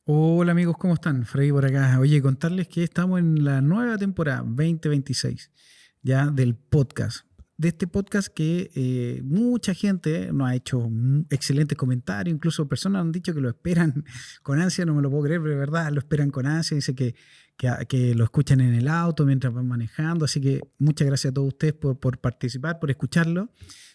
Hola amigos, ¿cómo están? Freddy por acá. Oye, contarles que estamos en la nueva temporada 2026 ya del podcast. De este podcast que mucha gente nos ha hecho excelentes comentarios, incluso personas han dicho que lo esperan con ansia, no me lo puedo creer, pero de verdad lo esperan con ansia, dice que lo escuchan en el auto mientras van manejando, así que muchas gracias a todos ustedes por participar, por escucharlo,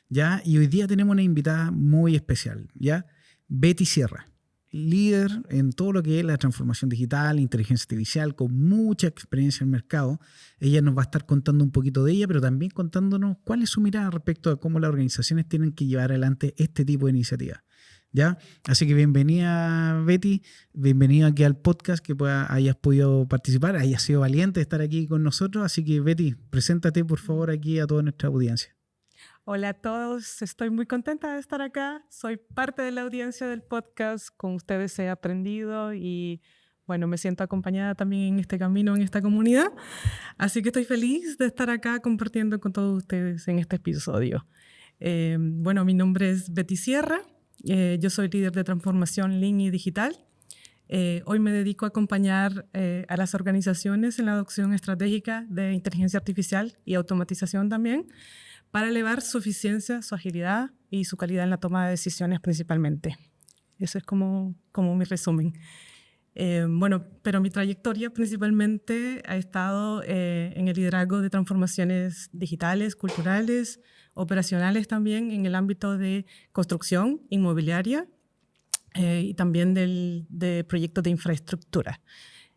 ¿ya? Y hoy día tenemos una invitada muy especial, ¿ya? Betty Sierra, líder en todo lo que es la transformación digital, inteligencia artificial, con mucha experiencia en el mercado. Ella nos va a estar contando un poquito de ella, pero también contándonos cuál es su mirada respecto a cómo las organizaciones tienen que llevar adelante este tipo de iniciativas. ¿Ya? Así que bienvenida Betty, bienvenida aquí al podcast, que hayas podido participar, hayas sido valiente de estar aquí con nosotros. Así que Betty, preséntate por favor aquí a toda nuestra audiencia. Hola a todos, estoy muy contenta de estar acá. Soy parte de la audiencia del podcast, con ustedes he aprendido y bueno, me siento acompañada también en este camino, en esta comunidad. Así que estoy feliz de estar acá compartiendo con todos ustedes en este episodio. Bueno, mi nombre es Betty Sierra, yo soy líder de transformación Lean y digital. Hoy me dedico a acompañar a las organizaciones en la adopción estratégica de inteligencia artificial y automatización también, para elevar su eficiencia, su agilidad y su calidad en la toma de decisiones principalmente. Eso es como mi resumen. Bueno, pero mi trayectoria principalmente ha estado en el liderazgo de transformaciones digitales, culturales, operacionales también en el ámbito de construcción inmobiliaria y también de proyectos de infraestructura.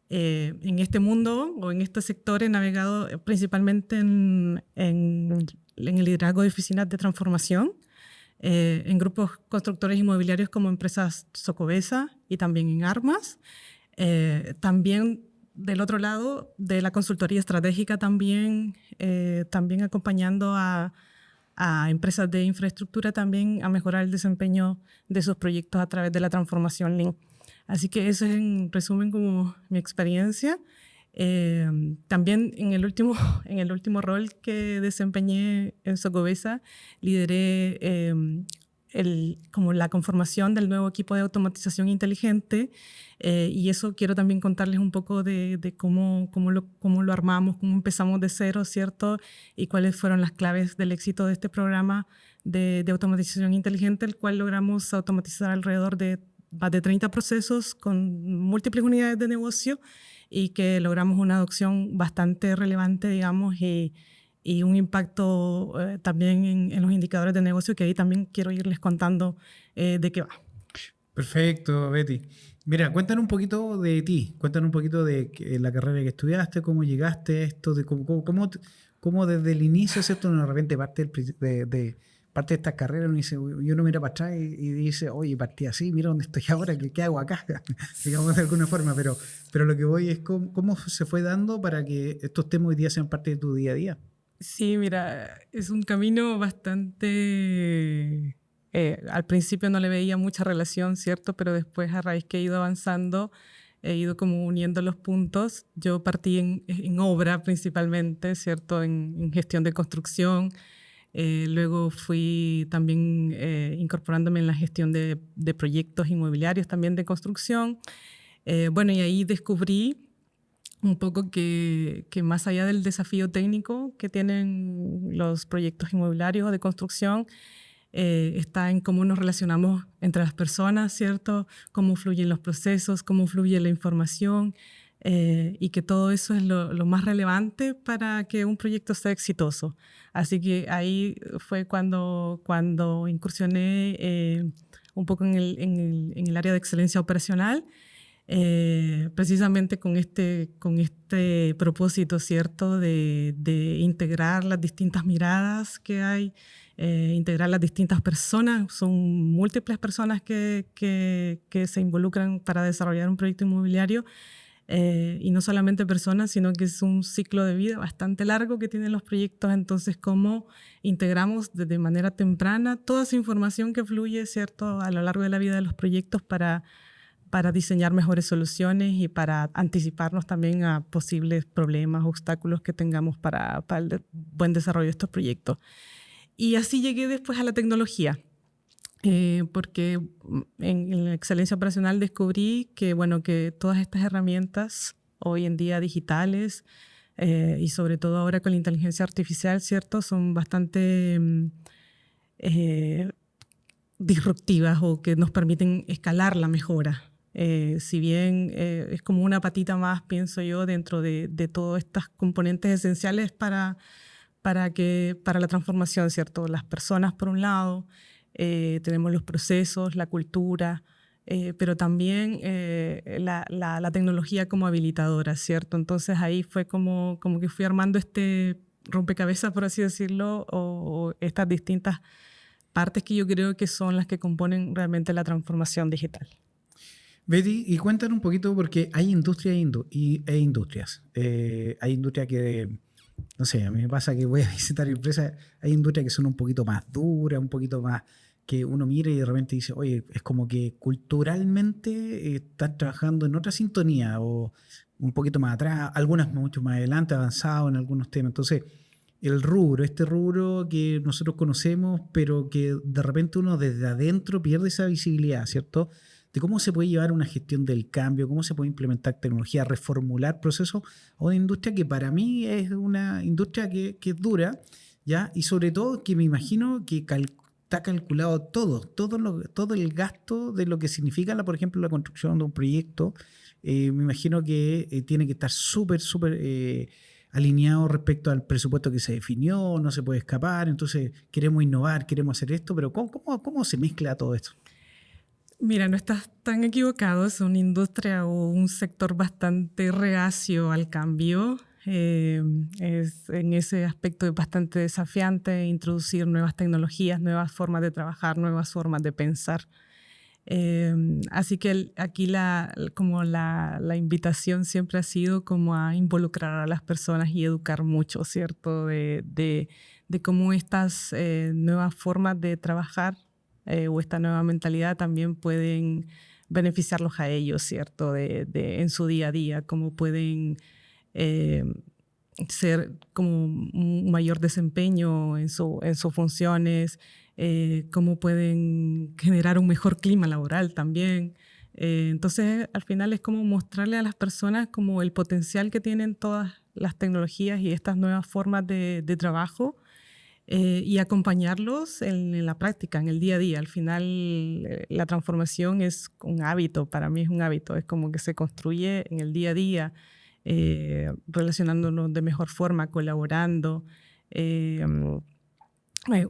En este mundo o en este sector he navegado principalmente en el liderazgo de oficinas de transformación, en grupos constructores inmobiliarios como empresas Socobesa y también en Armas. También del otro lado, de la consultoría estratégica también, también acompañando a empresas de infraestructura también a mejorar el desempeño de sus proyectos a través de la transformación Lean. Así que eso es en resumen como mi experiencia. También en el último rol que desempeñé en Socobesa, lideré como la conformación del nuevo equipo de automatización inteligente, y eso quiero también contarles un poco de cómo lo armamos, cómo empezamos de cero, ¿cierto? Y cuáles fueron las claves del éxito de este programa de automatización inteligente, el cual logramos automatizar alrededor de más de 30 procesos con múltiples unidades de negocio y que logramos una adopción bastante relevante, digamos, y un impacto también en los indicadores de negocio, que ahí también quiero irles contando de qué va. Perfecto, Betty. Mira, cuéntanos un poquito de ti, cuéntanos un poquito de la carrera que estudiaste, cómo llegaste a esto, de cómo desde el inicio, ¿cierto? Uno de repente parte de esta carrera, y uno mira para atrás y dice, oye, partí así, mira dónde estoy ahora, ¿qué hago acá? Digamos de alguna forma, pero lo que voy es cómo se fue dando para que estos temas hoy día sean parte de tu día a día. Sí, mira, es un camino bastante... al principio no le veía mucha relación, ¿cierto? Pero después, a raíz que he ido avanzando, he ido como uniendo los puntos. Yo partí en obra principalmente, ¿cierto? En gestión de construcción. Luego fui también incorporándome en la gestión de proyectos inmobiliarios también de construcción. Bueno, y ahí descubrí un poco que más allá del desafío técnico que tienen los proyectos inmobiliarios o de construcción, está en cómo nos relacionamos entre las personas, ¿cierto? Cómo fluyen los procesos, cómo fluye la información, y que todo eso es lo más relevante para que un proyecto sea exitoso. Así que ahí fue cuando incursioné un poco en el área de excelencia operacional, precisamente con este propósito, ¿cierto?, de integrar las distintas miradas que hay, integrar las distintas personas. Son múltiples personas que se involucran para desarrollar un proyecto inmobiliario, y no solamente personas, sino que es un ciclo de vida bastante largo que tienen los proyectos. Entonces, cómo integramos de manera temprana toda esa información que fluye, ¿cierto?, a lo largo de la vida de los proyectos para diseñar mejores soluciones y para anticiparnos también a posibles problemas, obstáculos que tengamos para el buen desarrollo de estos proyectos. Y así llegué después a la tecnología. porque en la excelencia operacional descubrí que, bueno, que todas estas herramientas hoy en día digitales y sobre todo ahora con la inteligencia artificial, ¿cierto? Son bastante disruptivas o que nos permiten escalar la mejora. Si bien es como una patita más, pienso yo, dentro de todas estas componentes esenciales para la transformación, ¿cierto? Las personas, por un lado, tenemos los procesos, la cultura, pero también la tecnología como habilitadora, ¿cierto? Entonces ahí fue como que fui armando este rompecabezas, por así decirlo, o estas distintas partes que yo creo que son las que componen realmente la transformación digital. Betty, y cuéntanos un poquito, porque hay industrias e industrias. Hay industrias que, no sé, a mí me pasa que voy a visitar empresas, hay industrias que son un poquito más duras, un poquito más que uno mira y de repente dice, oye, es como que culturalmente están trabajando en otra sintonía o un poquito más atrás, algunas mucho más adelante, avanzado en algunos temas. Entonces, este rubro que nosotros conocemos, pero que de repente uno desde adentro pierde esa visibilidad, ¿cierto? De cómo se puede llevar una gestión del cambio, cómo se puede implementar tecnología, reformular procesos a una industria que para mí es una industria que es dura, ¿ya? Y sobre todo que me imagino que está calculado todo el gasto de lo que significa, por ejemplo, la construcción de un proyecto. Me imagino que tiene que estar súper alineado respecto al presupuesto que se definió, no se puede escapar, entonces queremos innovar, queremos hacer esto, pero ¿cómo se mezcla todo esto? Mira, no estás tan equivocado, es una industria o un sector bastante reacio al cambio. En ese aspecto es bastante desafiante introducir nuevas tecnologías, nuevas formas de trabajar, nuevas formas de pensar. Así que aquí como la invitación siempre ha sido como a involucrar a las personas y educar mucho, ¿cierto? De cómo estas nuevas formas de trabajar o esta nueva mentalidad también pueden beneficiarlos a ellos, ¿cierto? En su día a día, cómo pueden eh, ser como un mayor desempeño en sus funciones, cómo pueden generar un mejor clima laboral también. Entonces, al final es como mostrarle a las personas como el potencial que tienen todas las tecnologías y estas nuevas formas de trabajo y acompañarlos en la práctica, en el día a día. Al final, la transformación es un hábito, para mí es un hábito, es como que se construye en el día a día, relacionándonos de mejor forma, colaborando,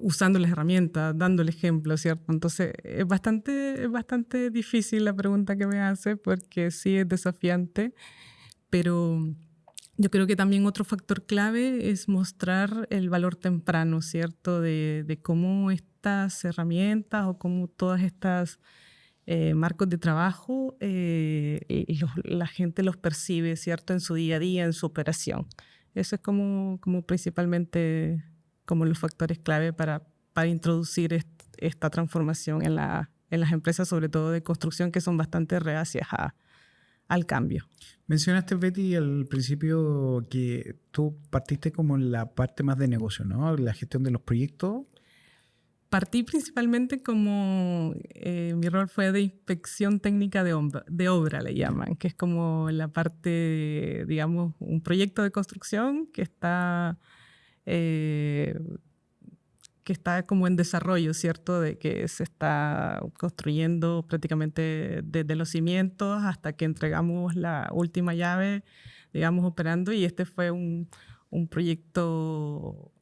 usando las herramientas, dando el ejemplo, ¿cierto? Entonces, es bastante difícil la pregunta que me hace porque sí es desafiante, pero yo creo que también otro factor clave es mostrar el valor temprano, ¿cierto? De cómo estas herramientas o cómo todas estas marcos de trabajo la gente los percibe, ¿cierto? En su día a día, en su operación. Eso es como principalmente como los factores clave para introducir esta transformación en las empresas, sobre todo de construcción, que son bastante reacias al cambio. Mencionaste, Betty, al principio que tú partiste como en la parte más de negocio, ¿no? La gestión de los proyectos. Partí principalmente como mi rol fue de inspección técnica de obra, le llaman, que es como la parte, digamos, un proyecto de construcción que está como en desarrollo, ¿cierto? De que se está construyendo prácticamente desde los cimientos hasta que entregamos la última llave, digamos, operando. Y este fue un proyecto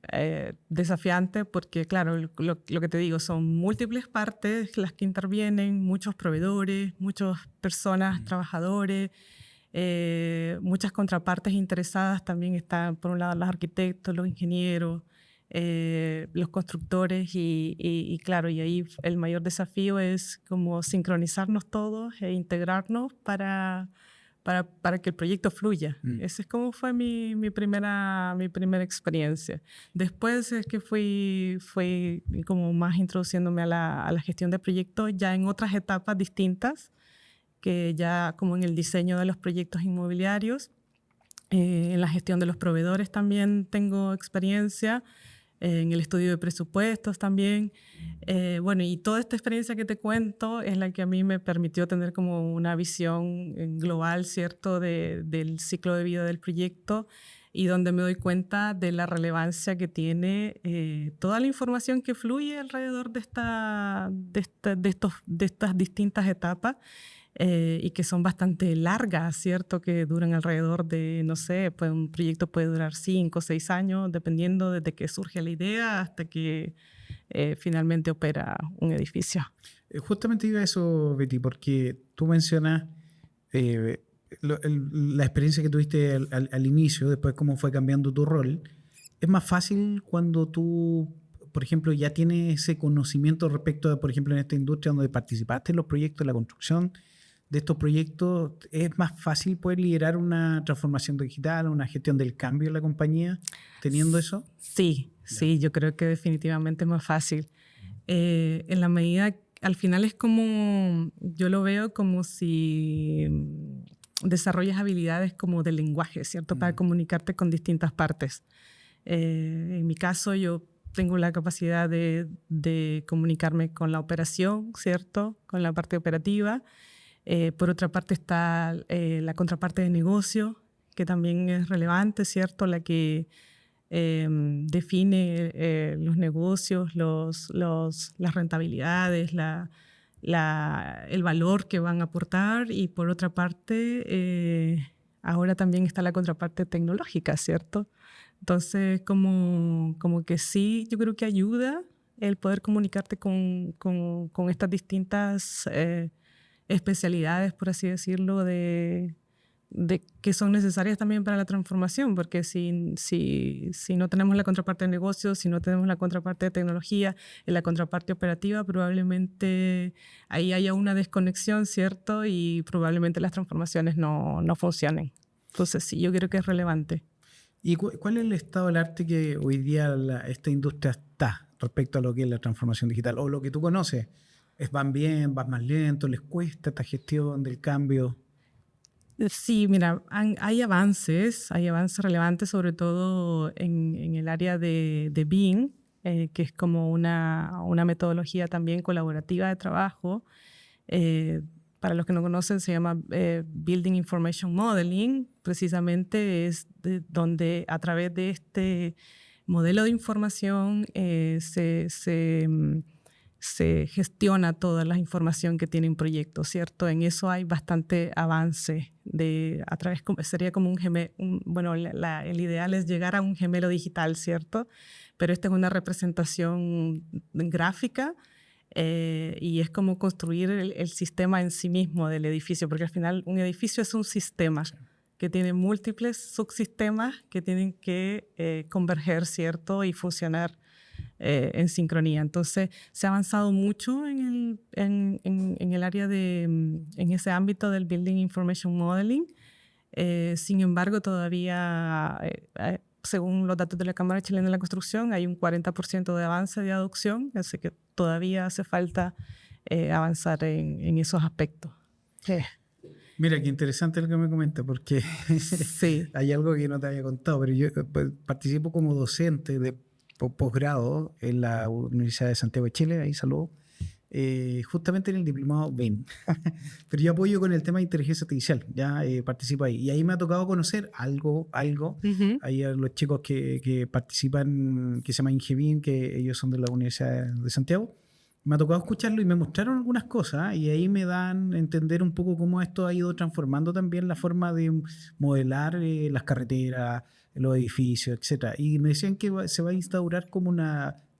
desafiante porque, claro, lo que te digo, son múltiples partes las que intervienen, muchos proveedores, muchas personas, trabajadores, muchas contrapartes interesadas. También están, por un lado, los arquitectos, los ingenieros, los constructores y claro, y ahí el mayor desafío es como sincronizarnos todos e integrarnos para que el proyecto fluya. Esa es como fue mi primera experiencia. Después es que fui como más introduciéndome a la gestión de proyectos ya en otras etapas distintas, que ya como en el diseño de los proyectos inmobiliarios, en la gestión de los proveedores también tengo experiencia. en el estudio de presupuestos también. Bueno, y toda esta experiencia que te cuento es la que a mí me permitió tener como una visión global, ¿cierto?, del ciclo de vida del proyecto, y donde me doy cuenta de la relevancia que tiene toda la información que fluye alrededor de estas distintas etapas. Y que son bastante largas, ¿cierto? Que duran alrededor de, no sé, pues un proyecto puede durar 5 o 6 años, dependiendo desde que surge la idea hasta que finalmente opera un edificio. Justamente iba a eso, Betty, porque tú mencionas la experiencia que tuviste al inicio, después cómo fue cambiando tu rol. Es más fácil cuando tú, por ejemplo, ya tienes ese conocimiento respecto a, por ejemplo, en esta industria donde participaste en los proyectos, la construcción de estos proyectos, ¿es más fácil poder liderar una transformación digital, una gestión del cambio en la compañía, teniendo eso? Sí, sí, yo creo que definitivamente es más fácil. En la medida, al final es como, yo lo veo como si desarrollas habilidades como de lenguaje, ¿cierto? Para comunicarte con distintas partes. En mi caso, yo tengo la capacidad de comunicarme con la operación, ¿cierto? Con la parte operativa. Por otra parte está la contraparte de negocio, que también es relevante, ¿cierto? La que define los negocios, las rentabilidades, el valor que van a aportar. Y por otra parte, ahora también está la contraparte tecnológica, ¿cierto? Entonces, como que sí, yo creo que ayuda el poder comunicarte con estas distintas especialidades, por así decirlo, de que son necesarias también para la transformación, porque si no tenemos la contraparte de negocios, si no tenemos la contraparte de tecnología, en la contraparte operativa, probablemente ahí haya una desconexión, ¿cierto? Y probablemente las transformaciones no funcionen. Entonces sí, yo creo que es relevante. ¿Y cuál es el estado del arte que hoy día esta industria está respecto a lo que es la transformación digital? O lo que tú conoces, ¿van bien, van más lento, les cuesta esta gestión del cambio? Sí, mira, hay avances relevantes, sobre todo en el área de BIM, que es como una metodología también colaborativa de trabajo. Para los que no conocen, se llama Building Information Modeling. Precisamente es donde a través de este modelo de información se gestiona toda la información que tiene un proyecto, ¿cierto? En eso hay bastante avance. Sería como un gemelo, bueno, el ideal es llegar a un gemelo digital, ¿cierto? Pero esta es una representación gráfica y es como construir el sistema en sí mismo del edificio, porque al final un edificio es un sistema que tiene múltiples subsistemas que tienen que converger, ¿cierto? Y funcionar en sincronía. Entonces, se ha avanzado mucho en el área en ese ámbito del Building Information Modeling. Sin embargo, todavía, según los datos de la Cámara Chilena de la Construcción, hay un 40% de avance de adopción, así que todavía hace falta avanzar en esos aspectos. Mira, qué interesante lo que me comenta, porque Sí. hay algo que no te había contado, pero yo participo como docente de posgrado en la Universidad de Santiago de Chile, ahí saludo, justamente en el diplomado BIM. Pero yo apoyo con el tema de inteligencia artificial, ya participo ahí. Y ahí me ha tocado conocer algo. Uh-huh. Ahí a los chicos que participan, que se llama Ingebin, que ellos son de la Universidad de Santiago. Me ha tocado escucharlo y me mostraron algunas cosas y ahí me dan a entender un poco cómo esto ha ido transformando también la forma de modelar las carreteras, los edificios, etcétera. Y me decían que se va a instaurar como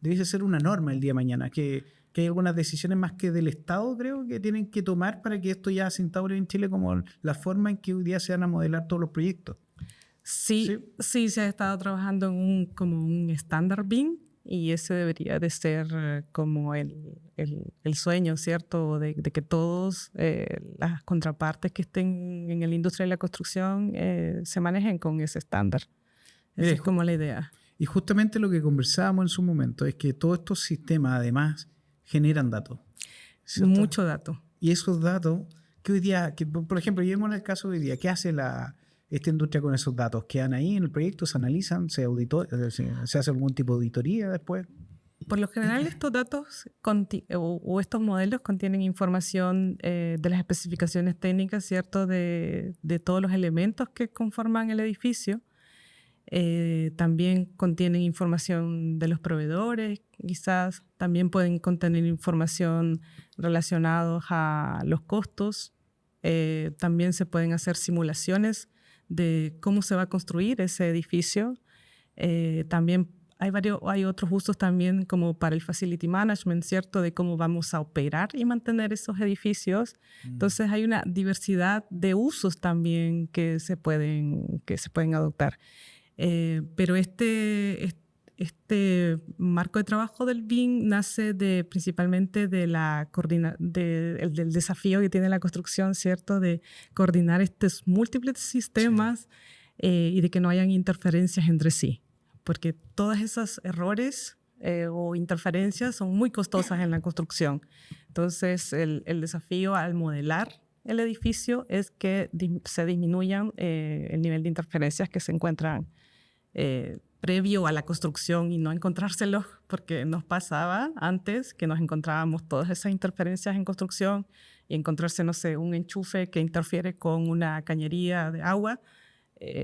debe ser una norma el día de mañana, que hay algunas decisiones más que del Estado, creo, que tienen que tomar para que esto ya se instaure en Chile como la forma en que hoy día se van a modelar todos los proyectos. Sí, se ha estado trabajando como un estándar BIM y ese debería de ser como el sueño, ¿cierto? De que todos las contrapartes que estén en la industria de la construcción se manejen con ese estándar. Esa es como la idea. Y justamente lo que conversábamos en su momento es que todos estos sistemas además generan datos. ¿Cierto? Mucho dato. Y esos datos que hoy día, por ejemplo, llevemos el caso de hoy día, ¿qué hace esta industria con esos datos? ¿Quedan ahí en el proyecto? ¿Se analizan? ¿Se hace algún tipo de auditoría después? Por lo general, estos datos o estos modelos contienen información de las especificaciones técnicas, ¿cierto? De todos los elementos que conforman el edificio. También contienen información de los proveedores, quizás también pueden contener información relacionada a los costos. También se pueden hacer simulaciones de cómo se va a construir ese edificio. También hay otros usos también como para el facility management, ¿cierto? De cómo vamos a operar y mantener esos edificios. Entonces hay una diversidad de usos también que se pueden adoptar. Pero este marco de trabajo del BIM nace principalmente del desafío que tiene la construcción, ¿cierto? De coordinar estos múltiples sistemas y de que no hayan interferencias entre sí. Porque todos esos errores o interferencias son muy costosas en la construcción. Entonces, el desafío al modelar el edificio es que se disminuyan el nivel de interferencias que se encuentran previo a la construcción y no encontrárselos, porque nos pasaba antes que nos encontrábamos todas esas interferencias en construcción y encontrarse, no sé, un enchufe que interfiere con una cañería de agua,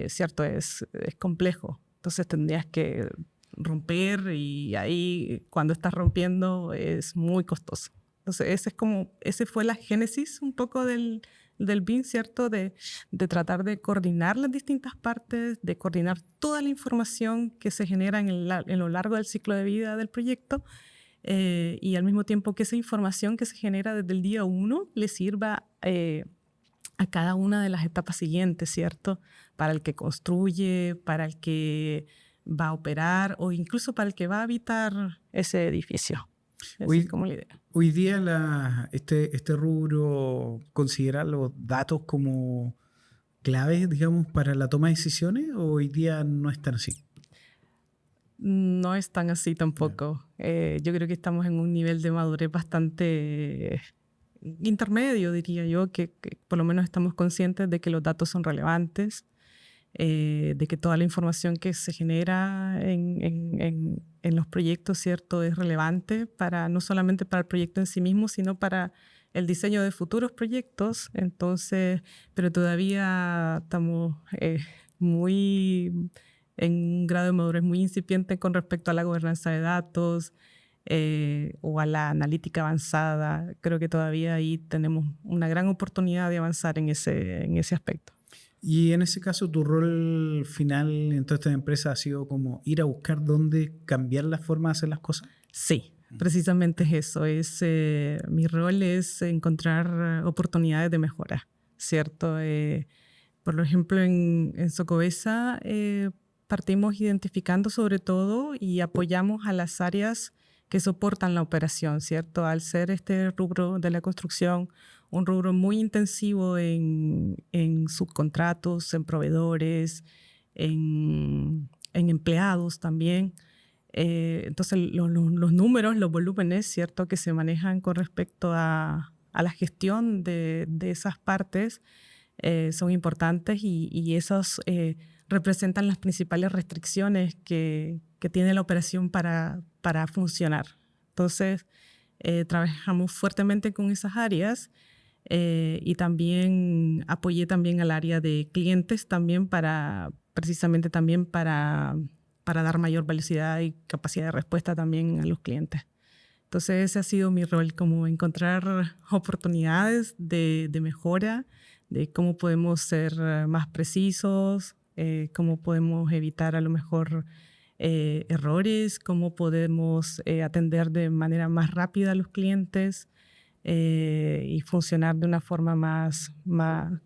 ¿cierto? Es complejo. Entonces tendrías que romper y ahí cuando estás rompiendo es muy costoso. Entonces ese fue la génesis un poco del BIM, ¿cierto? De tratar de coordinar las distintas partes, de coordinar toda la información que se genera en lo largo del ciclo de vida del proyecto y al mismo tiempo que esa información que se genera desde el día 1 le sirva a cada una de las etapas siguientes, ¿cierto? Para el que construye, para el que va a operar o incluso para el que va a habitar ese edificio. Esa es como la idea. Hoy día este rubro considera los datos como claves, digamos, para la toma de decisiones, ¿o hoy día no es tan así? No es tan así tampoco. Yo creo que estamos en un nivel de madurez bastante intermedio, diría yo, que por lo menos estamos conscientes de que los datos son relevantes, de que toda la información que se genera en los proyectos, ¿cierto?, es relevante no solamente para el proyecto en sí mismo, sino para el diseño de futuros proyectos. Entonces, pero todavía estamos en un grado de madurez muy incipiente con respecto a la gobernanza de datos o a la analítica avanzada. Creo que todavía ahí tenemos una gran oportunidad de avanzar en ese aspecto. Y en ese caso, tu rol final en toda esta empresa ha sido como ir a buscar dónde cambiar la forma de hacer las cosas. Sí, precisamente es eso. Mi rol es encontrar oportunidades de mejora, ¿cierto? Por ejemplo, en Socobesa partimos identificando sobre todo y apoyamos a las áreas que soportan la operación, ¿cierto? Al ser este rubro de la construcción un rubro muy intensivo en subcontratos, en proveedores, en empleados también. Entonces, los números, los volúmenes, ¿cierto?, que se manejan con respecto a la gestión de esas partes son importantes y esos representan las principales restricciones que tiene la operación para funcionar. Entonces, trabajamos fuertemente con esas áreas y también apoyé también al área de clientes también precisamente también para dar mayor velocidad y capacidad de respuesta también a los clientes. Entonces ese ha sido mi rol, como encontrar oportunidades de mejora, de cómo podemos ser más precisos, cómo podemos evitar a lo mejor errores, cómo podemos atender de manera más rápida a los clientes y funcionar de una forma más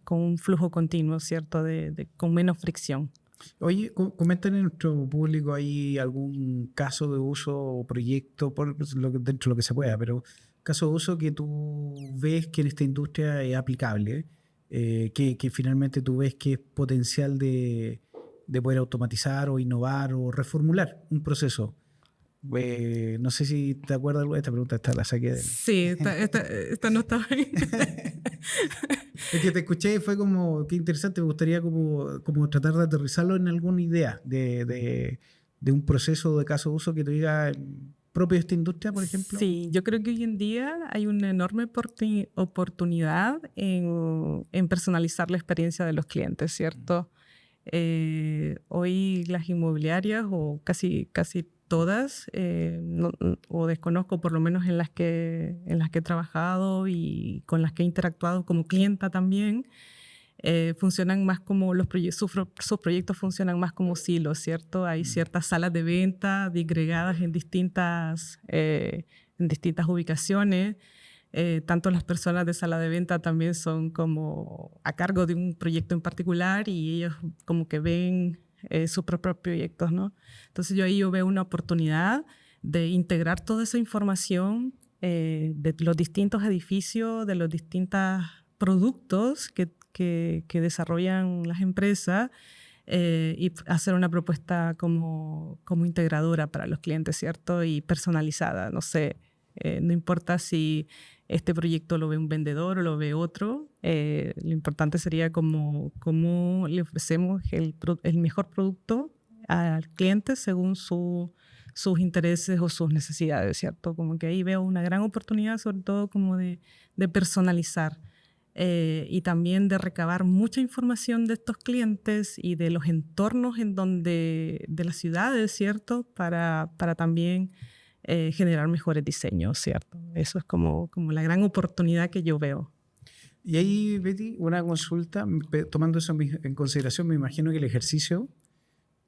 con un flujo continuo, ¿cierto? Con menos fricción. Oye, comenten en nuestro público ahí algún caso de uso o proyecto, dentro de lo que se pueda, pero caso de uso que tú ves que en esta industria es aplicable, que finalmente tú ves que es potencial de poder automatizar o innovar o reformular un proceso. No sé si te acuerdas de esta pregunta, la saqué de... Sí, esta no estaba bien. Es que te escuché y fue como, qué interesante, me gustaría como tratar de aterrizarlo en alguna idea de un proceso de caso de uso que te diga propio de esta industria, por ejemplo. Sí, yo creo que hoy en día hay una enorme oportunidad en personalizar la experiencia de los clientes, ¿cierto? Hoy las inmobiliarias, o casi todas, o desconozco por lo menos en las que he trabajado y con las que he interactuado como clienta también, funcionan más como sus proyectos funcionan más como silos, ¿cierto? Hay ciertas salas de venta disgregadas en distintas ubicaciones. Tanto las personas de sala de venta también son como a cargo de un proyecto en particular y ellos como que ven sus propios proyectos, ¿no? Entonces yo veo una oportunidad de integrar toda esa información de los distintos edificios, de los distintos productos que desarrollan las empresas y hacer una propuesta como integradora para los clientes, ¿cierto? Y personalizada, no sé, no importa si este proyecto lo ve un vendedor o lo ve otro, lo importante sería cómo le ofrecemos el mejor producto al cliente según sus intereses o sus necesidades, ¿cierto? Como que ahí veo una gran oportunidad, sobre todo como de personalizar. Y también de recabar mucha información de estos clientes y de los entornos de las ciudades, ¿cierto? Para también generar mejores diseños, ¿cierto? Eso es como la gran oportunidad que yo veo. Y ahí, Betty, una consulta, tomando eso en consideración, me imagino que el ejercicio,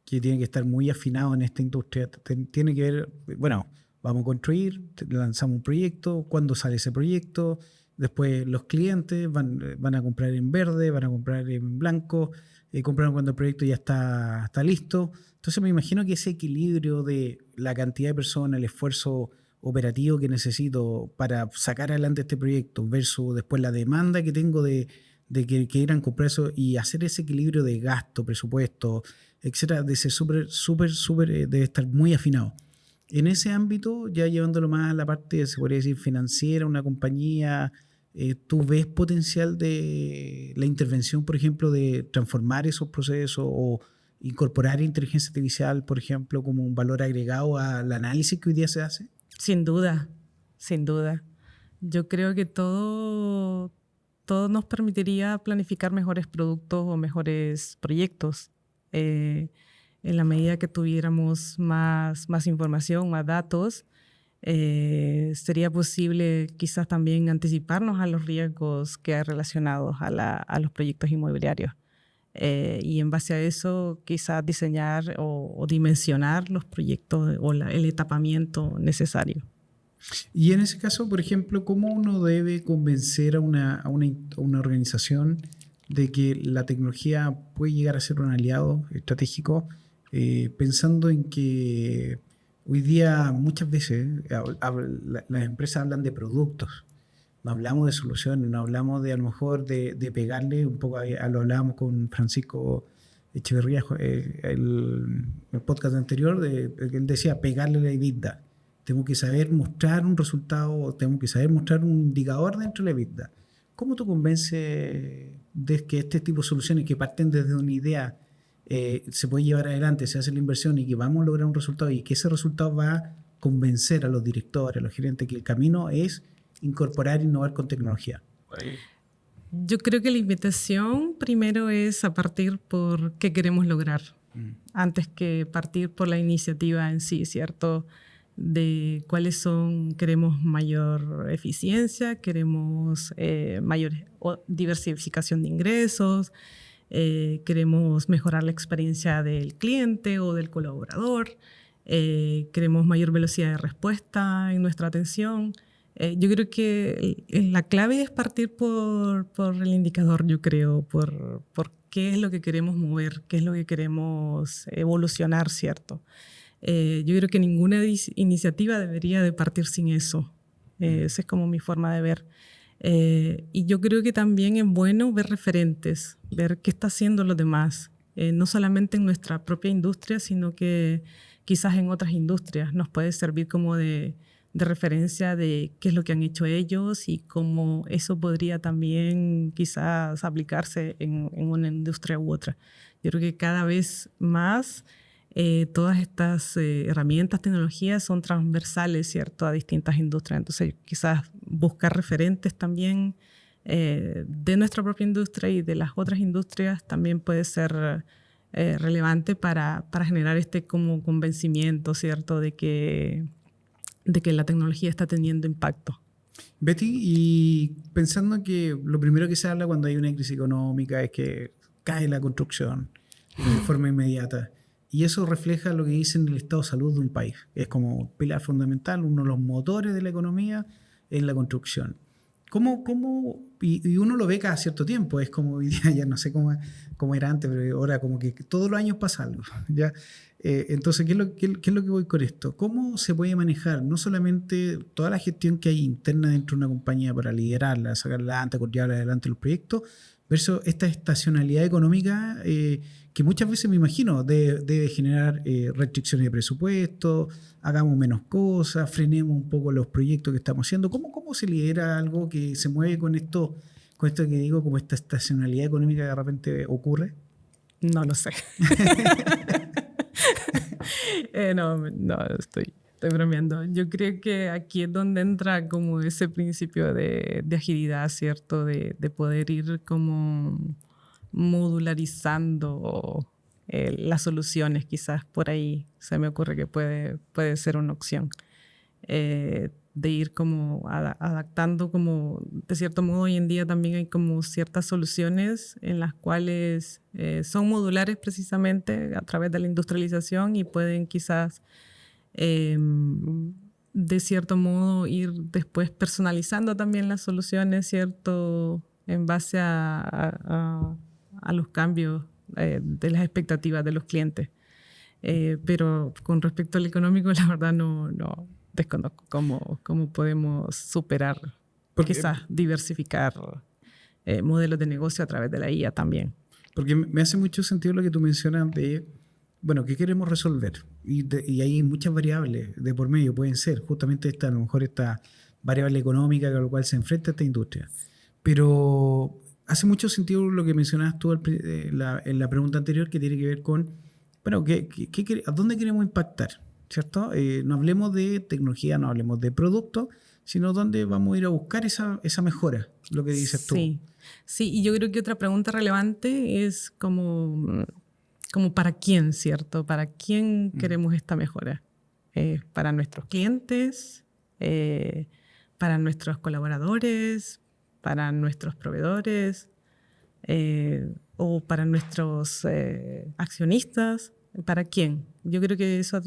que tiene que estar muy afinado en esta industria, tiene que ver, bueno, vamos a construir, lanzamos un proyecto, cuándo sale ese proyecto, después los clientes van a comprar en verde, van a comprar en blanco, compraron cuando el proyecto ya está listo. Entonces me imagino que ese equilibrio de la cantidad de personas, el esfuerzo operativo que necesito para sacar adelante este proyecto versus después la demanda que tengo de que quieran comprar eso y hacer ese equilibrio de gasto, presupuesto, etcétera, de ser súper, debe estar muy afinado. En ese ámbito, ya llevándolo más a la parte, se podría decir, financiera, una compañía, ¿tú ves potencial de la intervención, por ejemplo, de transformar esos procesos o incorporar inteligencia artificial, por ejemplo, como un valor agregado al análisis que hoy día se hace? Sin duda, sin duda. Yo creo que todo nos permitiría planificar mejores productos o mejores proyectos. En la medida que tuviéramos más información, más datos, sería posible quizás también anticiparnos a los riesgos que hay relacionados a los proyectos inmobiliarios. Y en base a eso quizás diseñar o dimensionar los proyectos o el etapamiento necesario. Y en ese caso, por ejemplo, ¿cómo uno debe convencer a una organización de que la tecnología puede llegar a ser un aliado estratégico, pensando en que hoy día muchas veces las empresas hablan de productos, no hablamos de soluciones, no hablamos de a lo mejor de pegarle un poco, lo hablábamos con Francisco Echeverría, el podcast anterior, él decía pegarle la EBITDA. Tengo que saber mostrar un resultado, tengo que saber mostrar un indicador dentro de la EBITDA. ¿Cómo tú convences de que este tipo de soluciones que parten desde una idea se puede llevar adelante, se hace la inversión y que vamos a lograr un resultado y que ese resultado va a convencer a los directores, a los gerentes que el camino es incorporar e innovar con tecnología? Yo creo que la invitación primero es a partir por qué queremos lograr, antes que partir por la iniciativa en sí, ¿cierto? De cuáles son, queremos mayor eficiencia, queremos mayor diversificación de ingresos, queremos mejorar la experiencia del cliente o del colaborador, queremos mayor velocidad de respuesta en nuestra atención. Yo creo que la clave es partir por el indicador, yo creo, por qué es lo que queremos mover, qué es lo que queremos evolucionar, ¿cierto? Yo creo que ninguna iniciativa debería de partir sin eso. Esa es como mi forma de ver. Y yo creo que también es bueno ver referentes, ver qué está haciendo los demás, no solamente en nuestra propia industria, sino que quizás en otras industrias nos puede servir como de de referencia de qué es lo que han hecho ellos y cómo eso podría también quizás aplicarse en una industria u otra. Yo creo que cada vez más todas estas herramientas, tecnologías son transversales, ¿cierto?, a distintas industrias. Entonces, quizás buscar referentes también de nuestra propia industria y de las otras industrias también puede ser relevante para generar este como convencimiento, ¿cierto?, de que la tecnología está teniendo impacto. Betty, y pensando que lo primero que se habla cuando hay una crisis económica es que cae la construcción de forma inmediata. Y eso refleja lo que dicen el estado de salud de un país. Es como pilar fundamental, uno de los motores de la economía es la construcción. Y uno lo ve cada cierto tiempo, es como hoy día, ya no sé cómo era antes, pero ahora como que todos los años pasa algo. ¿Ya? Entonces, ¿qué es lo que voy con esto? ¿Cómo se puede manejar no solamente toda la gestión que hay interna dentro de una compañía para liderarla, sacarla adelante, llevar adelante los proyectos, versus esta estacionalidad económica que muchas veces me imagino debe generar restricciones de presupuesto, hagamos menos cosas, frenemos un poco los proyectos que estamos haciendo? ¿Cómo se lidera algo que se mueve con esto que digo, como esta estacionalidad económica que de repente ocurre? No lo sé. No, estoy bromeando. Yo creo que aquí es donde entra como ese principio de agilidad, ¿cierto? De poder ir como modularizando las soluciones. Quizás por ahí se me ocurre que puede ser una opción. De ir como adaptando como, de cierto modo, hoy en día también hay como ciertas soluciones en las cuales son modulares precisamente a través de la industrialización y pueden quizás de cierto modo ir después personalizando también las soluciones, ¿cierto?, en base a los cambios de las expectativas de los clientes. Pero con respecto al económico, la verdad no desconozco cómo podemos superar, quizás diversificar modelos de negocio a través de la IA también. Porque me hace mucho sentido lo que tú mencionas de, bueno, ¿qué queremos resolver? Y hay muchas variables de por medio, pueden ser justamente a lo mejor esta variable económica con la cual se enfrenta esta industria. Pero hace mucho sentido lo que mencionabas tú en la pregunta anterior, que tiene que ver con, bueno, ¿a dónde queremos impactar? ¿Cierto? No hablemos de tecnología, no hablemos de producto, sino dónde vamos a ir a buscar esa mejora, lo que dices tú. Sí, y yo creo que otra pregunta relevante es como para quién, ¿cierto? ¿Para quién queremos esta mejora? ¿Para nuestros clientes? ¿Para nuestros colaboradores? ¿Para nuestros proveedores? ¿O para nuestros accionistas? ¿Para quién? Yo creo que esa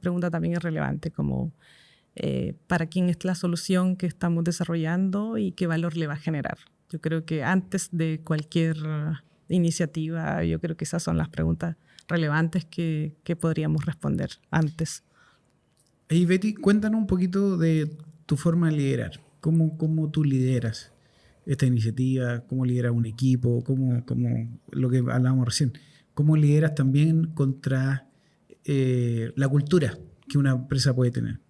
pregunta también es relevante, como para quién es la solución que estamos desarrollando y qué valor le va a generar. Yo creo que antes de cualquier iniciativa, yo creo que esas son las preguntas relevantes que podríamos responder antes. Hey Betty, cuéntanos un poquito de tu forma de liderar. ¿Cómo tú lideras esta iniciativa? ¿Cómo lideras un equipo? ¿Cómo lo que hablábamos recién? ¿Cómo lideras también contra la cultura que una empresa puede tener?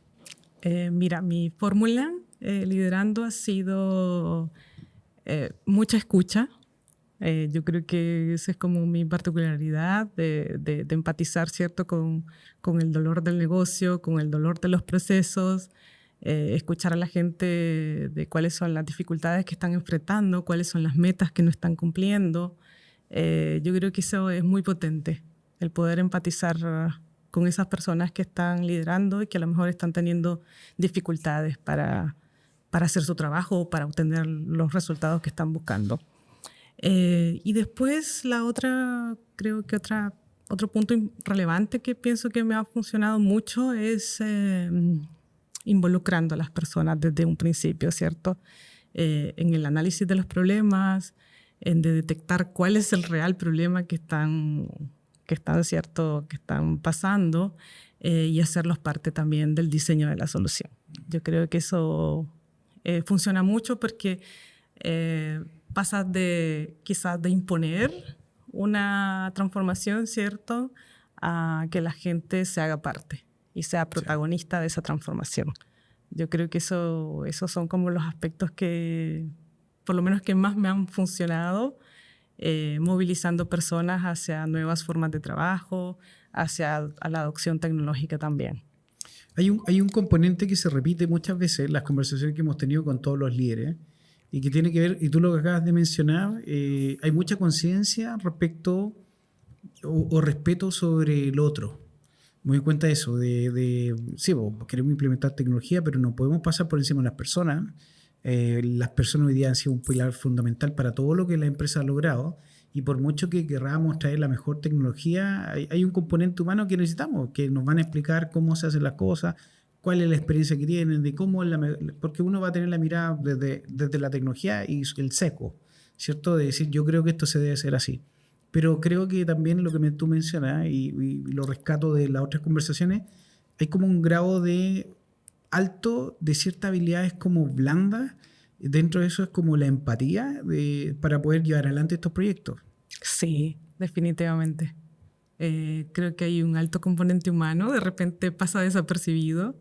Mira, mi fórmula liderando ha sido mucha escucha. Yo creo que esa es como mi particularidad de empatizar, ¿cierto?, con el dolor del negocio, con el dolor de los procesos, escuchar a la gente de cuáles son las dificultades que están enfrentando, cuáles son las metas que no están cumpliendo. Yo creo que eso es muy potente, el poder empatizar con esas personas que están liderando y que a lo mejor están teniendo dificultades para hacer su trabajo o para obtener los resultados que están buscando. Y después creo que otro punto relevante que pienso que me ha funcionado mucho es involucrando a las personas desde un principio, ¿cierto? En el análisis de los problemas, en de detectar cuál es el real problema que están pasando y hacerlos parte también del diseño de la solución. Yo creo que eso funciona mucho porque pasas quizás de imponer una transformación, ¿cierto?, a que la gente se haga parte y sea protagonista de esa transformación. Yo creo que esos son como los aspectos que, por lo menos que más me han funcionado, movilizando personas hacia nuevas formas de trabajo, hacia a la adopción tecnológica también. Hay un componente que se repite muchas veces en las conversaciones que hemos tenido con todos los líderes y que tiene que ver, y tú lo que acabas de mencionar, hay mucha conciencia respecto o respeto sobre el otro. Me doy cuenta de eso, sí, queremos implementar tecnología, pero no podemos pasar por encima de las personas. Las personas hoy día han sido un pilar fundamental para todo lo que la empresa ha logrado, y por mucho que queramos traer la mejor tecnología, hay un componente humano que necesitamos, que nos van a explicar cómo se hacen las cosas, cuál es la experiencia que tienen, de cómo es porque uno va a tener la mirada desde la tecnología y el seco, ¿cierto? De decir, yo creo que esto se debe hacer así. Pero creo que también lo que tú mencionas, y lo rescato de las otras conversaciones, hay como un grado de alto de ciertas habilidades como blandas. Dentro de eso es como la empatía para poder llevar adelante estos proyectos. Sí, definitivamente. Creo que hay un alto componente humano, de repente pasa desapercibido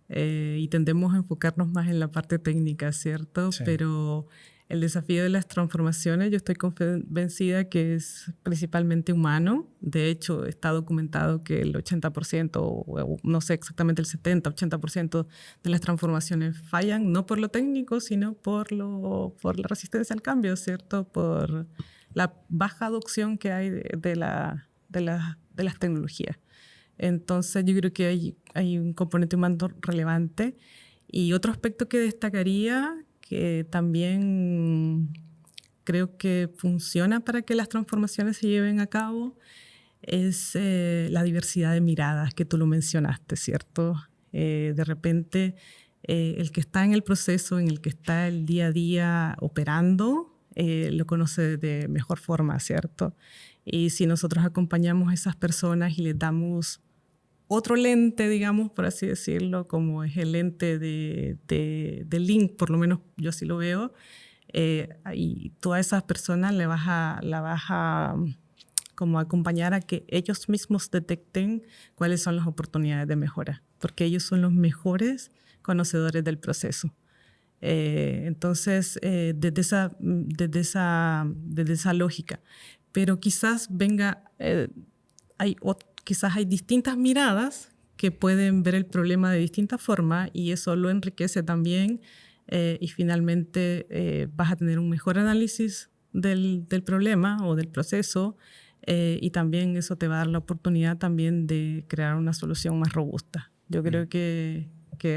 y tendemos a enfocarnos más en la parte técnica, ¿cierto? Sí. Pero el desafío de las transformaciones, yo estoy convencida que es principalmente humano. De hecho, está documentado que el 80%, o no sé exactamente el 70-80% de las transformaciones fallan, no por lo técnico, sino por la resistencia al cambio, ¿cierto? Por la baja adopción que hay de las tecnologías. Entonces, yo creo que hay un componente humano relevante. Y otro aspecto que destacaría, que también creo que funciona para que las transformaciones se lleven a cabo, es la diversidad de miradas que tú lo mencionaste, ¿cierto? De repente, el que está en el proceso, en el que está el día a día operando, lo conoce de mejor forma, ¿cierto? Y si nosotros acompañamos a esas personas y les damos otro lente, digamos, por así decirlo, como es el lente de Link, por lo menos yo así lo veo, y todas esas personas la vas a como acompañar a que ellos mismos detecten cuáles son las oportunidades de mejora, porque ellos son los mejores conocedores del proceso. Entonces, desde esa lógica, pero quizás quizás hay distintas miradas que pueden ver el problema de distinta forma y eso lo enriquece también y finalmente vas a tener un mejor análisis del problema o del proceso y también eso te va a dar la oportunidad también de crear una solución más robusta. Yo creo que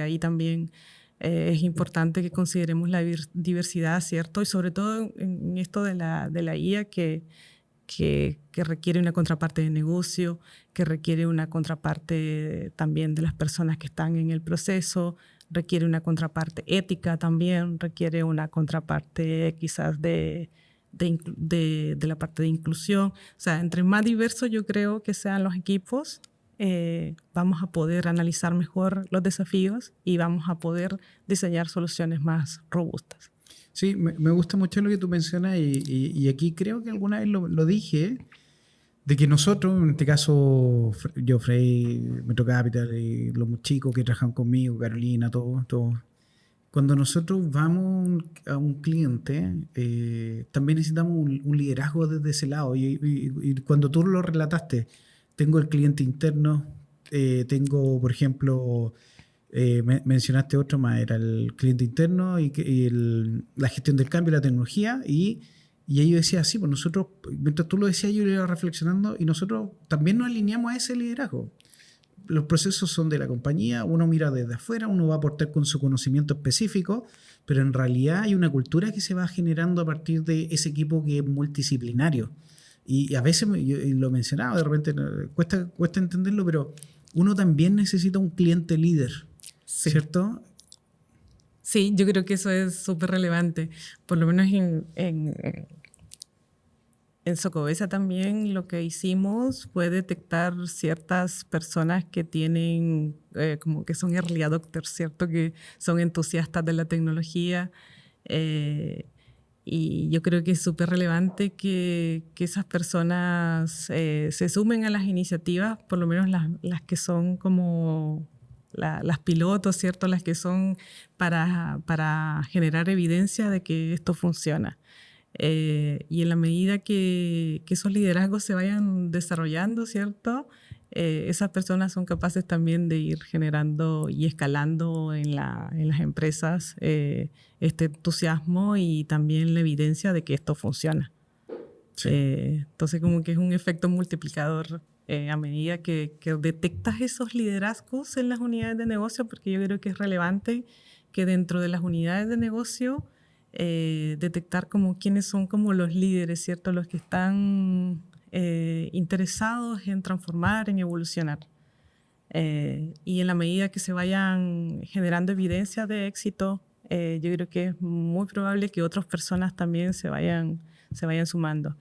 ahí también es importante que consideremos la diversidad, ¿cierto? Y sobre todo en esto de la IA que requiere una contraparte de negocio, que requiere una contraparte también de las personas que están en el proceso, requiere una contraparte ética también, requiere una contraparte quizás de la parte de inclusión. O sea, entre más diversos yo creo que sean los equipos, vamos a poder analizar mejor los desafíos y vamos a poder diseñar soluciones más robustas. Sí, me gusta mucho lo que tú mencionas y aquí creo que alguna vez lo dije, de que nosotros, en este caso, yo, Frey, Metro Capital, y los chicos que trabajan conmigo, Carolina, todos, cuando nosotros vamos a un cliente, también necesitamos un liderazgo desde ese lado. Y cuando tú lo relataste, tengo el cliente interno, tengo, por ejemplo, mencionaste otro más, era el cliente interno y la gestión del cambio y la tecnología. Y ahí yo decía, sí, pues nosotros, mientras tú lo decías, yo iba reflexionando y nosotros también nos alineamos a ese liderazgo. Los procesos son de la compañía, uno mira desde afuera, uno va a aportar con su conocimiento específico, pero en realidad hay una cultura que se va generando a partir de ese equipo que es multidisciplinario. Y a veces, yo lo mencionaba, de repente cuesta entenderlo, pero uno también necesita un cliente líder, sí. ¿cierto? Sí, yo creo que eso es súper relevante. Por lo menos en Socobesa también lo que hicimos fue detectar ciertas personas que tienen, como que son early adopters, ¿cierto? Que son entusiastas de la tecnología Y yo creo que es súper relevante que esas personas se sumen a las iniciativas, por lo menos las que son como las pilotos, ¿cierto? Las que son para generar evidencia de que esto funciona. Y en la medida que esos liderazgos se vayan desarrollando, ¿cierto? Esas personas son capaces también de ir generando y escalando en las empresas este entusiasmo y también la evidencia de que esto funciona. Sí. Entonces como que es un efecto multiplicador a medida que detectas esos liderazgos en las unidades de negocio, porque yo creo que es relevante que dentro de las unidades de negocio detectar como quiénes son como los líderes, ¿cierto? Los que están interesados en transformar, en evolucionar. Y en la medida que se vayan generando evidencias de éxito, yo creo que es muy probable que otras personas también se vayan sumando.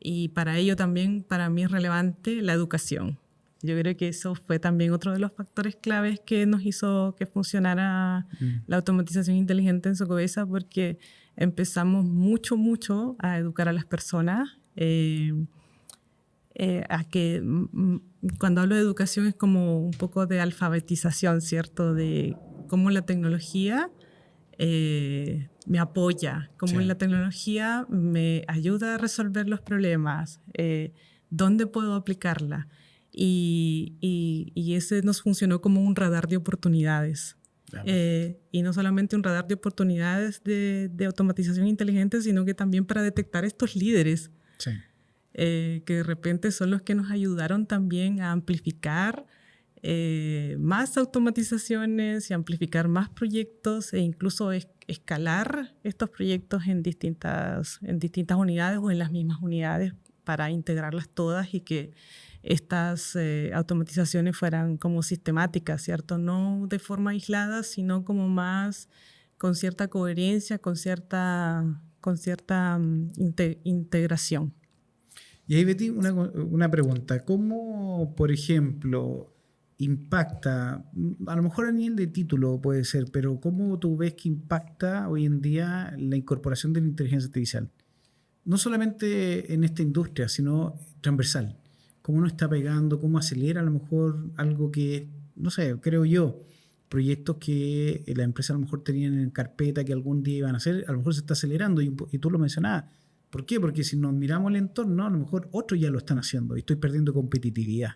Y para ello también, para mí es relevante la educación. Yo creo que eso fue también otro de los factores claves que nos hizo que funcionara la automatización inteligente en Socobesa, porque empezamos mucho a educar a las personas. A que cuando hablo de educación es como un poco de alfabetización, ¿cierto? De cómo la tecnología me apoya, cómo la tecnología me ayuda a resolver los problemas, dónde puedo aplicarla. Y ese nos funcionó como un radar de oportunidades. Y no solamente un radar de oportunidades de automatización inteligente, sino que también para detectar estos líderes. Sí. Que de repente son los que nos ayudaron también a amplificar más automatizaciones y amplificar más proyectos e incluso escalar estos proyectos en distintas unidades o en las mismas unidades para integrarlas todas y que estas automatizaciones fueran como sistemáticas, ¿cierto? No de forma aislada, sino como más con cierta coherencia, con cierta integración. Y ahí, Betty, una pregunta. ¿Cómo, por ejemplo, impacta, a lo mejor a nivel de título puede ser, pero cómo tú ves que impacta hoy en día la incorporación de la inteligencia artificial? No solamente en esta industria, sino transversal. ¿Cómo nos está pegando? ¿Cómo acelera a lo mejor algo que, no sé, creo yo, proyectos que la empresa a lo mejor tenían en carpeta que algún día iban a hacer, a lo mejor se está acelerando y tú lo mencionabas. ¿Por qué? Porque si nos miramos el entorno, a lo mejor otros ya lo están haciendo y estoy perdiendo competitividad.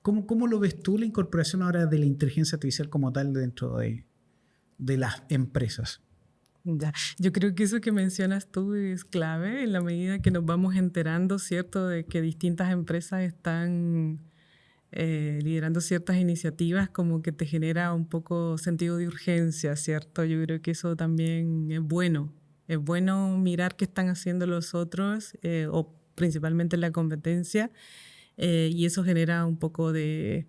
¿Cómo lo ves tú la incorporación ahora de la inteligencia artificial como tal dentro de las empresas? Ya. Yo creo que eso que mencionas tú es clave en la medida que nos vamos enterando, ¿cierto?, de que distintas empresas están liderando ciertas iniciativas, como que te genera un poco sentido de urgencia, ¿cierto? Yo creo que eso también es bueno. Es bueno mirar qué están haciendo los otros o principalmente la competencia y eso genera un poco de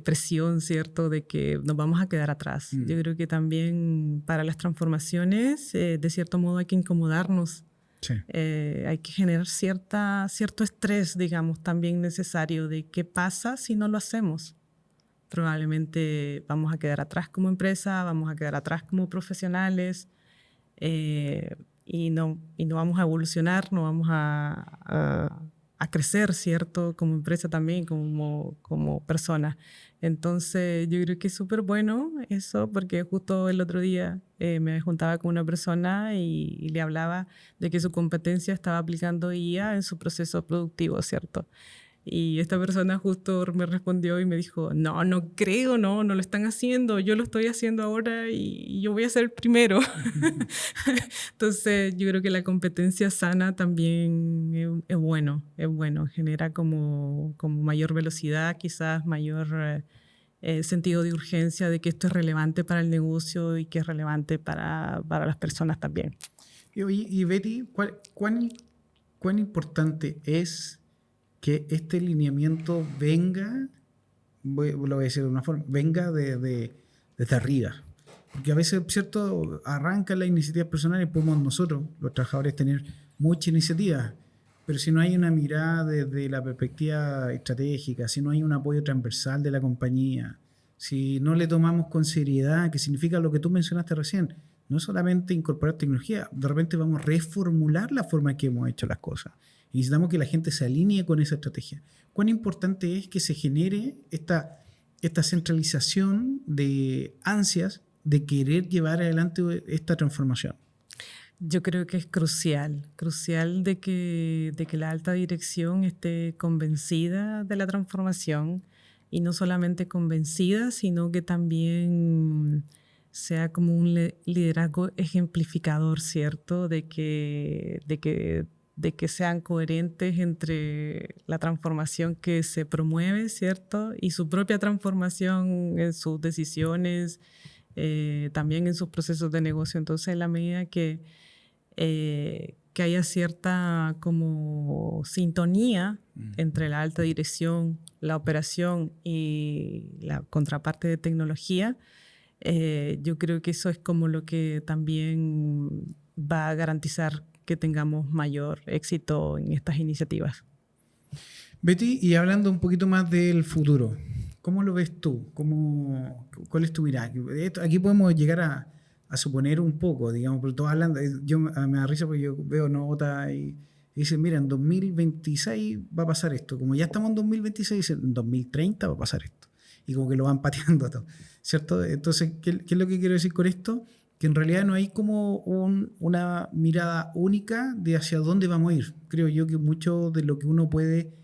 presión, ¿cierto? De que nos vamos a quedar atrás. Yo creo que también para las transformaciones, de cierto modo, hay que incomodarnos. Sí. Hay que generar cierto estrés, digamos, también necesario de qué pasa si no lo hacemos. Probablemente vamos a quedar atrás como empresa, vamos a quedar atrás como profesionales y no vamos a evolucionar, no vamos a crecer, ¿cierto? Como empresa también, como persona. Entonces, yo creo que es súper bueno eso, porque justo el otro día me juntaba con una persona y le hablaba de que su competencia estaba aplicando IA en su proceso productivo, ¿cierto? Y esta persona justo me respondió y me dijo, no creo, no lo están haciendo, yo lo estoy haciendo ahora y yo voy a ser el primero. Entonces yo creo que la competencia sana también es bueno, genera como mayor velocidad, quizás mayor sentido de urgencia de que esto es relevante para el negocio y que es relevante para las personas también. Y Betty, ¿cuán importante es que este lineamiento venga, lo voy a decir de una forma, venga desde arriba? Porque a veces, ¿cierto?, arrancan las iniciativas personales y podemos nosotros, los trabajadores, tener muchas iniciativas, pero si no hay una mirada desde la perspectiva estratégica, si no hay un apoyo transversal de la compañía, si no le tomamos con seriedad, que significa lo que tú mencionaste recién, no es solamente incorporar tecnología, de repente vamos a reformular la forma en que hemos hecho las cosas. Y necesitamos que la gente se alinee con esa estrategia. ¿Cuán importante es que se genere esta centralización de ansias de querer llevar adelante esta transformación? Yo creo que es crucial de que la alta dirección esté convencida de la transformación y no solamente convencida, sino que también sea como un liderazgo ejemplificador, ¿cierto? De que sean coherentes entre la transformación que se promueve, ¿cierto? Y su propia transformación en sus decisiones, también en sus procesos de negocio. Entonces, en la medida que haya cierta como sintonía entre la alta dirección, la operación y la contraparte de tecnología, yo creo que eso es como lo que también va a garantizar que tengamos mayor éxito en estas iniciativas. Betty, y hablando un poquito más del futuro, ¿cómo lo ves tú? ¿Cuál es tu mirada? Aquí podemos llegar a suponer un poco, digamos, pero todos hablan, me da risa porque yo veo notas y dicen, mira, en 2026 va a pasar esto. Como ya estamos en 2026, dicen, en 2030 va a pasar esto. Y como que lo van pateando todo, ¿cierto? Entonces, ¿qué es lo que quiero decir con esto? Que en realidad no hay como una mirada única de hacia dónde vamos a ir. Creo yo que mucho de lo que uno puede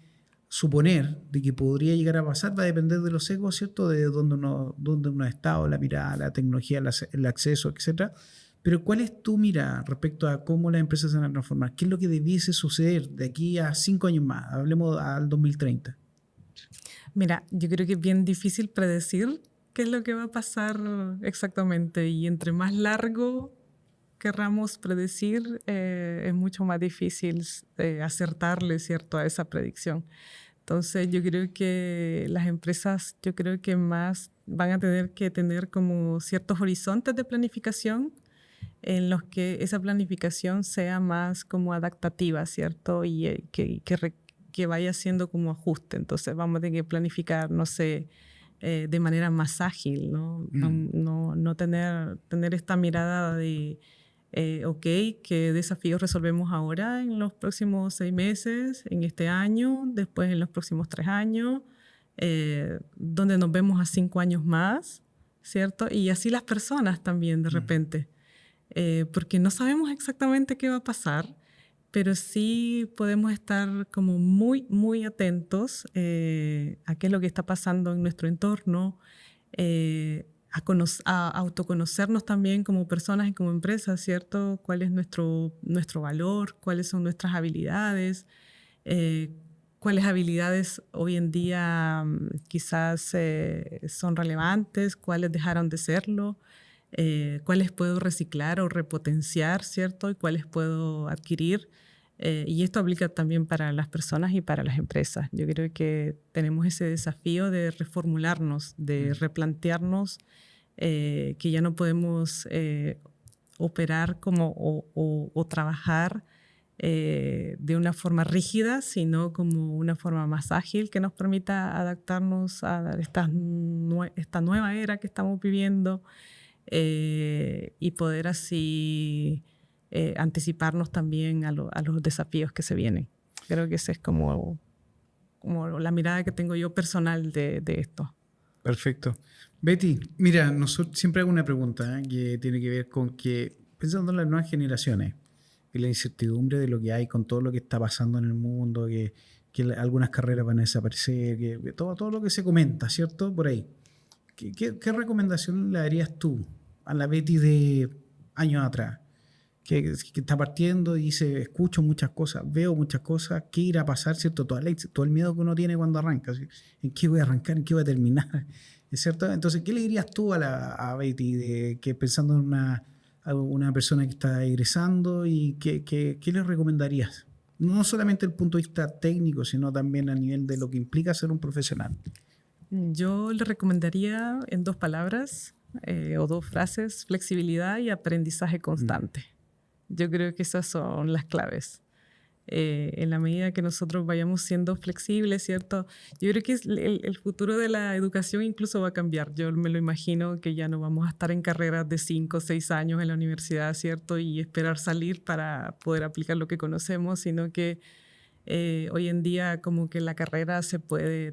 suponer de que podría llegar a pasar va a depender de los sesgos, ¿cierto? De dónde uno ha estado, la mirada, la tecnología, el acceso, etc. Pero ¿cuál es tu mirada respecto a cómo las empresas se van a transformar? ¿Qué es lo que debiese suceder de aquí a 5 años más? Hablemos al 2030. Mira, yo creo que es bien difícil predecir qué es lo que va a pasar exactamente, y entre más largo querramos predecir, es mucho más difícil acertarle, ¿cierto?, a esa predicción. Entonces yo creo que las empresas, yo creo que más van a tener que tener como ciertos horizontes de planificación en los que esa planificación sea más como adaptativa, ¿cierto? Y que vaya siendo como ajuste. Entonces vamos a tener que planificar, no sé, de manera más ágil, ¿no? No tener esta mirada de, ok, ¿qué desafíos resolvemos ahora en los próximos 6 meses, en este año, después en los próximos 3 años, donde nos vemos a 5 años más, ¿cierto? Y así las personas también de repente, porque no sabemos exactamente qué va a pasar, pero sí podemos estar como muy, muy atentos a qué es lo que está pasando en nuestro entorno, a autoconocernos también como personas y como empresas, ¿cierto? ¿Cuál es nuestro valor? ¿Cuáles son nuestras habilidades? ¿Cuáles habilidades hoy en día quizás son relevantes? ¿Cuáles dejaron de serlo? ¿Cuáles puedo reciclar o repotenciar, ¿cierto? Y cuáles puedo adquirir. Y esto aplica también para las personas y para las empresas. Yo creo que tenemos ese desafío de reformularnos, de replantearnos que ya no podemos operar como o trabajar de una forma rígida, sino como una forma más ágil que nos permita adaptarnos a esta nueva era que estamos viviendo, y poder así anticiparnos también a los desafíos que se vienen. Creo que esa es como la mirada que tengo yo personal de esto. Perfecto. Betty, mira, nosotros siempre hago una pregunta que tiene que ver con que, pensando en las nuevas generaciones, y la incertidumbre de lo que hay con todo lo que está pasando en el mundo, que algunas carreras van a desaparecer, que todo lo que se comenta, ¿cierto? Por ahí. ¿Qué recomendación le darías tú a la Betty de años atrás? Que está partiendo y dice, escucho muchas cosas, veo muchas cosas, ¿qué irá a pasar, cierto? Todo el miedo que uno tiene cuando arranca, ¿sí? ¿En qué voy a arrancar? ¿En qué voy a terminar? ¿Es cierto? Entonces, ¿qué le dirías tú a Betty que pensando en una persona que está egresando y qué le recomendarías? No solamente desde el punto de vista técnico, sino también a nivel de lo que implica ser un profesional. Yo le recomendaría en 2 palabras o 2 frases: flexibilidad y aprendizaje constante. Yo creo que esas son las claves. en la medida que nosotros vayamos siendo flexibles, ¿cierto? Yo creo que el futuro de la educación incluso va a cambiar. Yo me lo imagino que ya no vamos a estar en carreras de 5 o 6 años en la universidad, ¿cierto? Y esperar salir para poder aplicar lo que conocemos, sino que hoy en día como que la carrera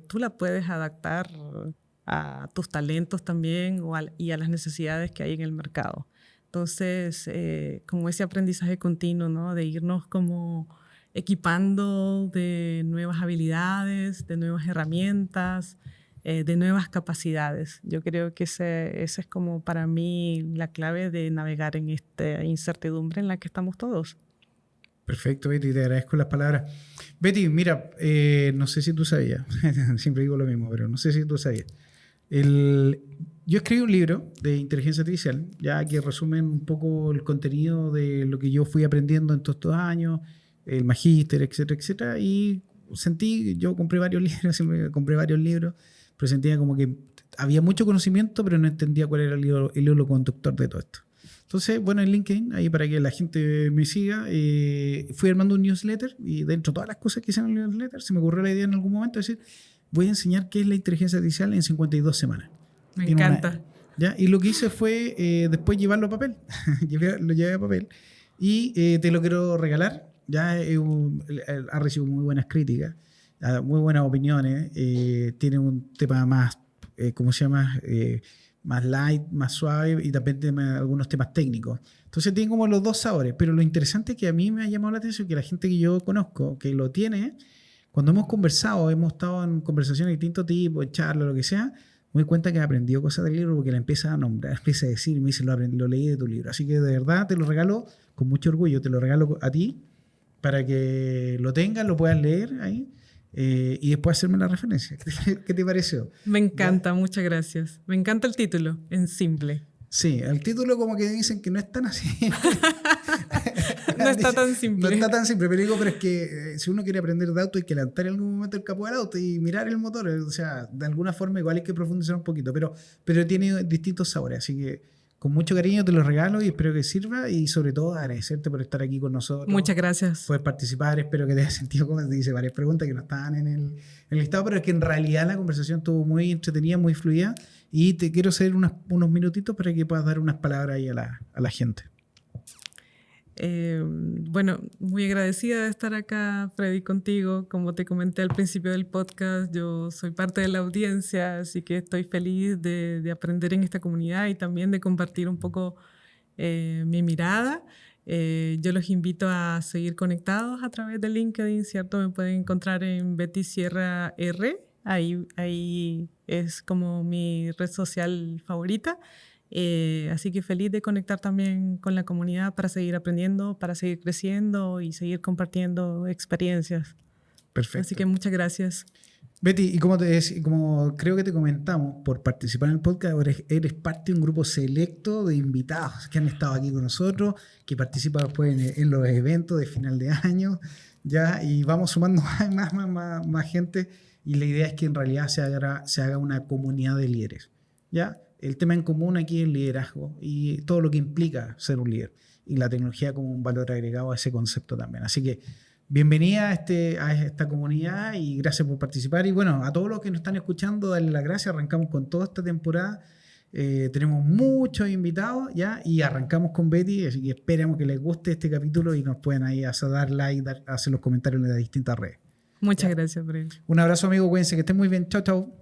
tú la puedes adaptar a tus talentos también y a las necesidades que hay en el mercado. Entonces, como ese aprendizaje continuo, ¿no? De irnos como equipando de nuevas habilidades, de nuevas herramientas, de nuevas capacidades. Yo creo que esa es como para mí la clave de navegar en esta incertidumbre en la que estamos todos. Perfecto, Betty, te agradezco las palabras. Betty, mira, no sé si tú sabías, siempre digo lo mismo, pero no sé si tú sabías. Yo escribí un libro de inteligencia artificial, ya que resumen un poco el contenido de lo que yo fui aprendiendo en todos estos años, el magíster, etcétera, etcétera, y yo compré varios libros, pero sentía como que había mucho conocimiento, pero no entendía cuál era el hilo conductor de todo esto. Entonces, bueno, en LinkedIn, ahí para que la gente me siga, fui armando un newsletter y dentro de todas las cosas que hice en el newsletter se me ocurrió la idea en algún momento de decir, voy a enseñar qué es la inteligencia artificial en 52 semanas. Me encanta. ¿Ya? Y lo que hice fue después llevarlo a papel. Lo llevé a papel y te lo quiero regalar. Ya ha recibido muy buenas críticas, muy buenas opiniones. Tiene un tema más, ¿cómo se llama? Más light, más suave y también algunos temas técnicos. Entonces tiene como los dos sabores. Pero lo interesante es que a mí me ha llamado la atención que la gente que yo conozco que lo tiene, cuando hemos conversado, hemos estado en conversaciones de distintos tipos, en charlas, lo que sea, me doy cuenta que ha aprendido cosas del libro porque la empieza a nombrar, empieza a decir, me dice, lo leí de tu libro. Así que de verdad te lo regalo con mucho orgullo, te lo regalo a ti para que lo tengas, lo puedas leer ahí y después hacerme la referencia. ¿Qué te pareció? Me encanta, ¿ya? Muchas gracias. Me encanta el título, en simple. Sí, el título como que dicen que no es tan así. No está tan simple. No está tan simple, pero es que si uno quiere aprender de auto hay que levantar en algún momento el capó del auto y mirar el motor. O sea, de alguna forma igual hay que profundizar un poquito, pero tiene distintos sabores. Así que con mucho cariño te los regalo y espero que sirva y sobre todo agradecerte por estar aquí con nosotros. Muchas gracias. Poder participar, espero que te haya sentido como te dice varias preguntas que no estaban en el listado, pero es que en realidad la conversación estuvo muy entretenida, muy fluida y te quiero hacer unos minutitos para que puedas dar unas palabras ahí a la gente. Bueno, muy agradecida de estar acá, Freddy, contigo. Como te comenté al principio del podcast, yo soy parte de la audiencia, así que estoy feliz de aprender en esta comunidad y también de compartir un poco mi mirada. Yo los invito a seguir conectados a través de LinkedIn, ¿cierto? Me pueden encontrar en Betty Sierra R, ahí es como mi red social favorita. Así que feliz de conectar también con la comunidad para seguir aprendiendo, para seguir creciendo y seguir compartiendo experiencias. Perfecto. Así que muchas gracias. Betty, y como creo que te comentamos, por participar en el podcast, eres parte de un grupo selecto de invitados que han estado aquí con nosotros, que participan después en los eventos de final de año, ¿ya? Y vamos sumando más gente y la idea es que en realidad se haga una comunidad de líderes, ¿ya? El tema en común aquí es el liderazgo y todo lo que implica ser un líder y la tecnología como un valor agregado a ese concepto también. Así que bienvenida a esta comunidad y gracias por participar. Y bueno, a todos los que nos están escuchando, darle las gracias. Arrancamos con toda esta temporada. Tenemos muchos invitados ya y arrancamos con Betty, así que esperamos que les guste este capítulo y nos pueden ahí dar like, hacer los comentarios en las distintas redes. Muchas gracias, Fred. Un abrazo, amigo. Cuídense, que estén muy bien. Chao, chao.